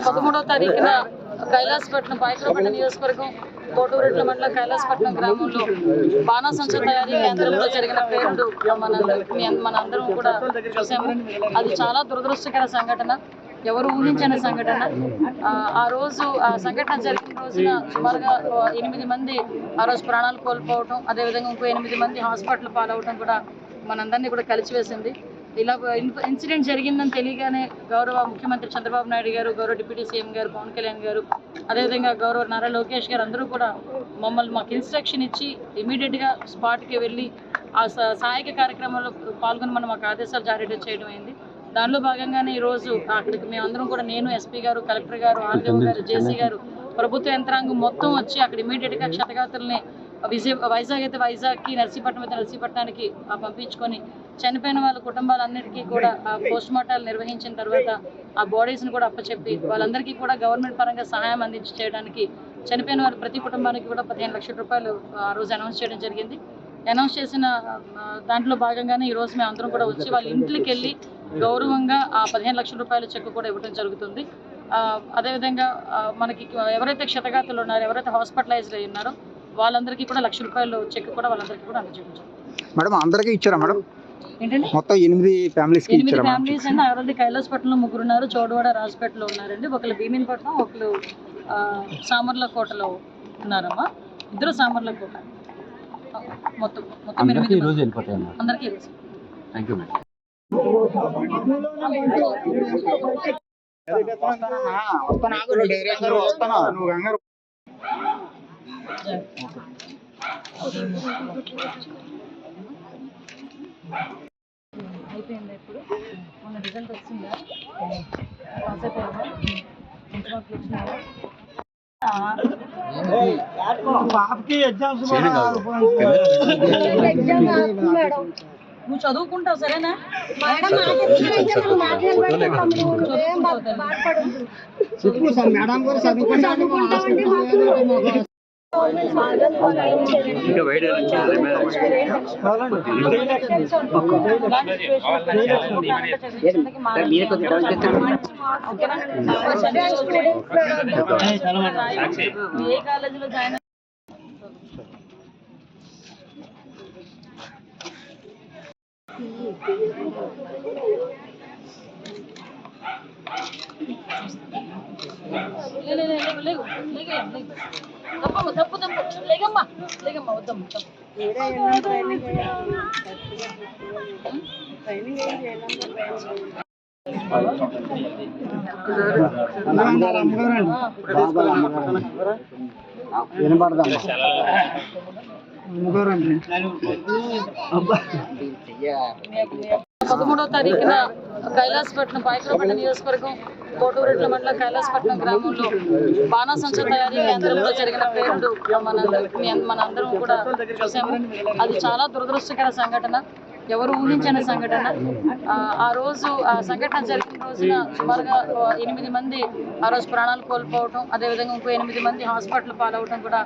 13వ తారీఖున కైలాసపట్నం పాయకరపేట నియోజకవర్గం కోటూరెడ్ల మండలం కైలాసపట్నం గ్రామంలో బాణాసంచా తయారీ కేంద్రంలో జరిగిన పేలుడు మనందరం కూడా చూసాము. అది చాలా దురదృష్టకర సంఘటన, ఎవరు ఊహించని సంఘటన. ఆ రోజు ఆ సంఘటన జరిగిన రోజున సుమారుగా 8 మంది ఆ రోజు ప్రాణాలు కోల్పోవటం, అదేవిధంగా ఇంకో 8 మంది హాస్పిటల్ పాలవటం కూడా మనందరినీ కూడా కలిసివేసింది. ఇలా ఇన్సిడెంట్ జరిగిందని తెలియగానే గౌరవ ముఖ్యమంత్రి చంద్రబాబు నాయుడు గారు, గౌరవ డిప్యూటీ సీఎం గారు పవన్ కళ్యాణ్ గారు, అదేవిధంగా గౌరవ నారా లోకేష్ గారు అందరూ కూడా మాకు ఇన్స్ట్రక్షన్ ఇచ్చి ఇమీడియట్గా స్పాట్కి వెళ్ళి ఆ సహాయక కార్యక్రమంలో పాల్గొనమని మాకు ఆదేశాలు జారీ చేయడం అయింది. దానిలో భాగంగానే ఈరోజు అక్కడికి మేమందరం కూడా, నేను, ఎస్పీ గారు, కలెక్టర్ గారు, ఆర్డీఓ గారు, జేసీ గారు, ప్రభుత్వ యంత్రాంగం మొత్తం వచ్చి అక్కడ ఇమీడియట్గా క్షతగాతుల్ని వైజాగ్ అయితే వైజాగ్కి, నర్సీపట్నం అయితే నర్సీపట్నానికి పంపించుకొని చనిపోయిన వాళ్ళ కుటుంబాలన్నిటికీ కూడా పోస్ట్ మార్టాలు నిర్వహించిన తర్వాత ఆ బాడీస్ని కూడా అప్పచెప్పి వాళ్ళందరికీ కూడా గవర్నమెంట్ పరంగా సహాయం అందించి చేయడానికి చనిపోయిన వాళ్ళ ప్రతి కుటుంబానికి కూడా 15 లక్షల రూపాయలు ఆ రోజు అనౌన్స్ చేయడం జరిగింది. అనౌన్స్ చేసిన దాంట్లో భాగంగానే ఈరోజు మేము అందరం కూడా వచ్చి వాళ్ళ ఇంట్లోకి వెళ్ళి గౌరవంగా ఆ 15 లక్షల రూపాయల చెక్ కూడా ఇవ్వడం జరుగుతుంది. అదేవిధంగా మనకి ఎవరైతే క్షతగాతులు ఉన్నారో, ఎవరైతే హాస్పిటలైజ్డ్ అయి ఉన్నారో వాళ్ళందరికీ కూడా 1 లక్ష రూపాయలు చెక్ కూడా వాళ్ళందరికీ కూడా అందజేయడం. మేడం అందరికీ ఇచ్చారా మేడం? ఏంటండి, మొత్తం 8 ఫ్యామిలీస్ అండి. ఆల్రెడీ కైలాసపట్నంలో 3 ఉన్నారు, చోడవాడ రాజపేటలో ఉన్నారండి, ఒకళ్ళు భీమినిపట్నం, ఒకళ్ళు సామర్లకోటలో ఉన్నారమ్మా, 2 సామర్లకోట. మొత్తం అందరికీ ఈరోజు. Thank you madam. అయిపోయిందా? ఇప్పుడు మొన్న రిజల్ట్ వచ్చిందా? పాస్ అయిపోయావా? ఎంత మార్కులు వచ్చినాయా? నువ్వు చదువుకుంటావు సరేనా? ఏ కాలేజీలో జాయిన్ తప్పు లేగమ్మా వద్దమ్మా. పదమూడవ తారీఖున కైలాసపట్నం పాయకరపేట నియోజకవర్గం కోటూరెడ్ల మండలం కైలాసపట్నం గ్రామంలో బాణాసంచా తయారీ కేంద్రంలో జరిగిన పేలుడు మనందరం కూడా చూసాము. అది చాలా దురదృష్టకర సంఘటన, ఎవరు ఊహించని సంఘటన. ఆ రోజు ఆ సంఘటన జరిగిన రోజున సుమారుగా 8 మంది ఆ రోజు ప్రాణాలు కోల్పోవటం, అదేవిధంగా ఇంకో 8 మంది హాస్పిటల్ పాలవటం కూడా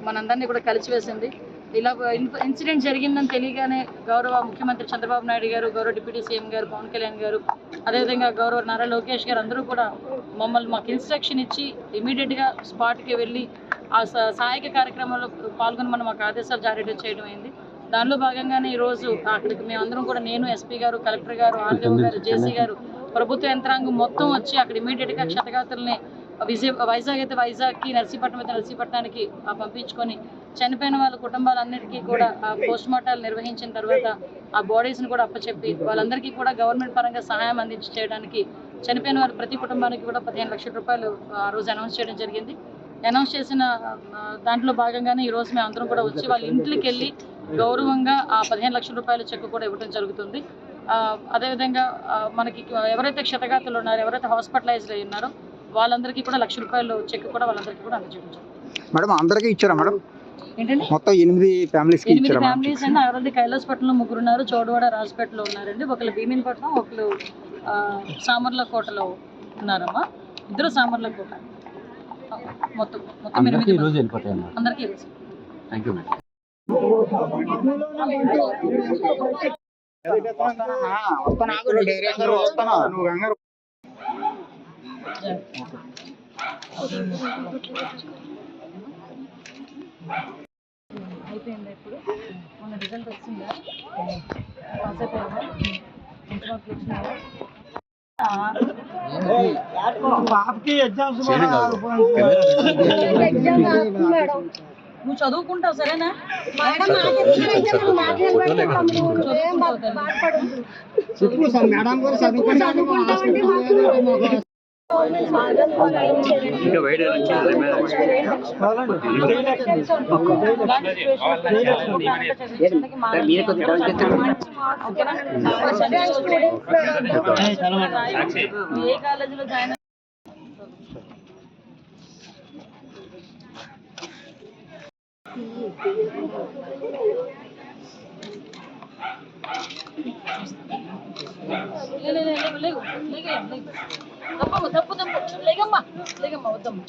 మనందరినీ కూడా కలిసివేసింది. ఇలా ఇన్సిడెంట్ జరిగిందని తెలియగానే గౌరవ ముఖ్యమంత్రి చంద్రబాబు నాయుడు గారు, గౌరవ డిప్యూటీ సీఎం గారు పవన్ కళ్యాణ్ గారు, అదేవిధంగా గౌరవ నారా లోకేష్ గారు అందరూ కూడా మాకు ఇన్స్ట్రక్షన్ ఇచ్చి ఇమీడియట్గా స్పాట్కి వెళ్ళి ఆ సహాయక కార్యక్రమంలో పాల్గొనమని మాకు ఆదేశాలు జారీ చేయడం అయింది. దానిలో భాగంగానే ఈరోజు అక్కడికి మేమందరం కూడా, నేను, ఎస్పీ గారు, కలెక్టర్ గారు, ఆర్డీఓ గారు, జేసీ గారు, ప్రభుత్వ యంత్రాంగం మొత్తం వచ్చి అక్కడ ఇమీడియట్గా క్షతగాతుల్ని వైజాగ్ అయితే వైజాగ్కి, నర్సీపట్నం అయితే నర్సీపట్నానికి పంపించుకొని చనిపోయిన వాళ్ళ కుటుంబాలన్నిటికీ కూడా పోస్ట్ మార్టాలు నిర్వహించిన తర్వాత ఆ బాడీస్ని కూడా అప్పచెప్పి వాళ్ళందరికీ కూడా గవర్నమెంట్ పరంగా సహాయం అందించి చేయడానికి చనిపోయిన వాళ్ళ ప్రతి కుటుంబానికి కూడా 15 లక్షల రూపాయలు ఆ రోజు అనౌన్స్ చేయడం జరిగింది. అనౌన్స్ చేసిన దాంట్లో భాగంగానే ఈరోజు మేము అందరం కూడా వచ్చి వాళ్ళ ఇంట్లోకి వెళ్ళి గౌరవంగా ఆ 15 లక్షల రూపాయల చెక్ కూడా ఇవ్వడం జరుగుతుంది. అదేవిధంగా మనకి ఎవరైతే క్షతగాతులు ఉన్నారో, ఎవరైతే హాస్పిటలైజ్డ్ అయి ఉన్నారో వాళ్ళందరికీ కూడా 1 లక్ష రూపాయలు చెక్ కూడా వాళ్ళందరికీ కూడా అందజేయడం. మేడం అందరికీ ఇచ్చారా మేడం? ఏంటండి, మొత్తం 8 ఫ్యామిలీస్ అండి. ఆల్రెడీ కైలాసపట్నంలో 3 ఉన్నారు, చోడవాడ రాజపేటలో ఉన్నారండి, ఒకళ్ళు భీమినిపట్నం, ఒకళ్ళు సామర్లకోటలో ఉన్నారమ్మా, 2 సామర్లకోట. మొత్తం అందరికీ ఈరోజు. Thank you madam. వస్తాను. అయిపోయిందా ఇప్పుడు? మన రిజల్ట్ వచ్చిందా? పాస్ అయిపోయావా? ఎంత మార్కులు వచ్చినాయా? నువ్వు చదువుకుంటావు సరేనా? ఏ కాలేజీలో జాయిన్ తప్పు లేగమ్మా లేగమ్మా వద్దమ్మా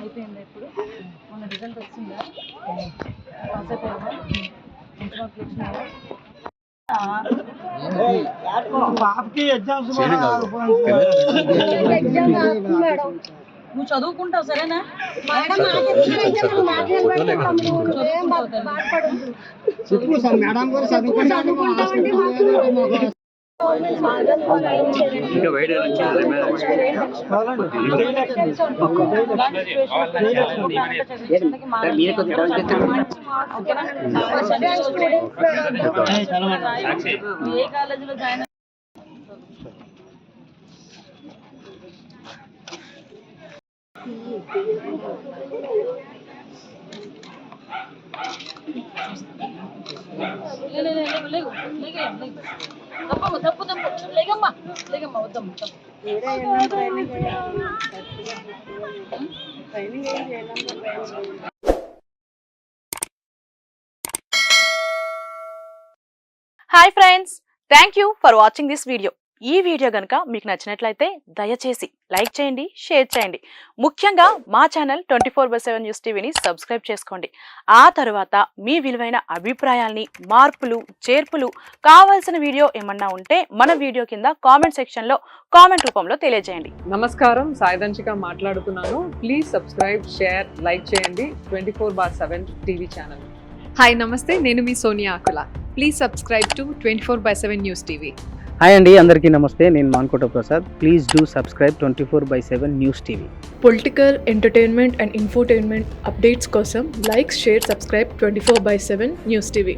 అయిపోయిందా ఇప్పుడు? మన రిజల్ట్ వచ్చిందా? పాస్ అయిపోయావా? ఎంత మార్కులు వచ్చినాయా? నువ్వు చదువుకుంటావు సరేనా? ఏ కాలేజీలో జాయిన్ తప్పు లేగమ్మా లేగమ్మా వద్దమ్మా hi friends, thank you for watching this video. ఈ వీడియో గనుక మీకు నచ్చినట్లయితే దయచేసి లైక్ చేయండి, షేర్ చేయండి. ముఖ్యంగా మా ఛానల్ 24/7 న్యూస్ టీవీని సబ్స్క్రైబ్ చేసుకోండి. ఆ తర్వాత మీ విలువైన అభిప్రాయాల్ని, మార్పులు, చేర్పులు, కావాల్సిన వీడియో ఏమన్నా ఉంటే మన వీడియో కింద కామెంట్ సెక్షన్లో కామెంట్ రూపంలో తెలియజేయండి. నమస్కారం, సాయిదంచిక మాట్లాడుతున్నాను. ప్లీజ్ సబ్స్క్రైబ్, షేర్, లైక్ చేయండి 24/7 టీవీ ఛానల్. హాయ్ నమస్తే, నేను మీ Sonia Akula. Please subscribe to 24/7 news TV. Hi అండి, అందరికీ నమస్తే. నేను Mankota Prasad. Please do subscribe 24/7 news TV. Political, entertainment and infotainment updates కోసం like, share, subscribe 24/7 news TV.